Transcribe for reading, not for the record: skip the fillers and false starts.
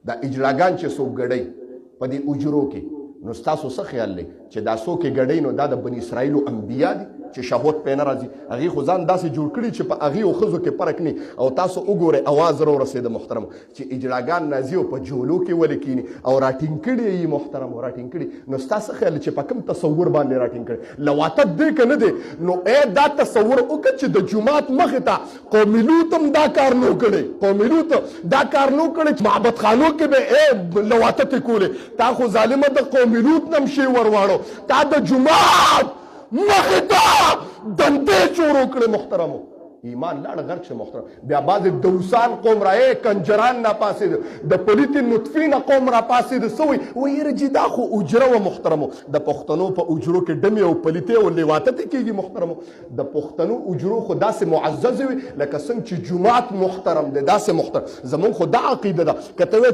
دا اجلاګان چې څوک ګډوي په دې اجرو کې نو ستاسو څه خیال دی چې دا څوک یې ګډوي نو دا د بني اسرائیلو انبیا دي چې شهوت پې نه راځي هغې خو ځان داسې جوړ کړي چې په هغې او ښځو کې فرق نه او تاسو وګورئ اواز راورسېده محترمو چې اجلاګان نازي او په جولو کې ولې کینی او راټینګ کړي یې محترمو راټینګ کړي نو ستاسو خیال چې په کوم تصور باندې راټینګ کړي لواطت دی که نه دی نو دا تصور وکړه چې د جومات مخې ته قومي لوط هم دا کار نو کړی قومي لوط دا کار نو کړی چې معبد خانو کې به لواطت یې کولې تا خو ظالمه د قومي لوط نه هم شی ورواړو تا د جومات مخې ته دندې جوړ کړې محترمو ایمان لاړ غرق شه محترم بیا بعضې دوسان قوم رایې کنجران راپاسېد د پلیتې نطفې نه قوم راپاسېد څه وایي وایي یاره جي دا خو اجره وه محترمو د پښتنو په اجرو کې ډمې او پلیتې او لیواتتې کېږي محترمو د پښتنو اجرو خو داسې معززې وي لکه څنګه چې جومات محترم دی داسې محترم زمونږ خو دا عقیده ده که ته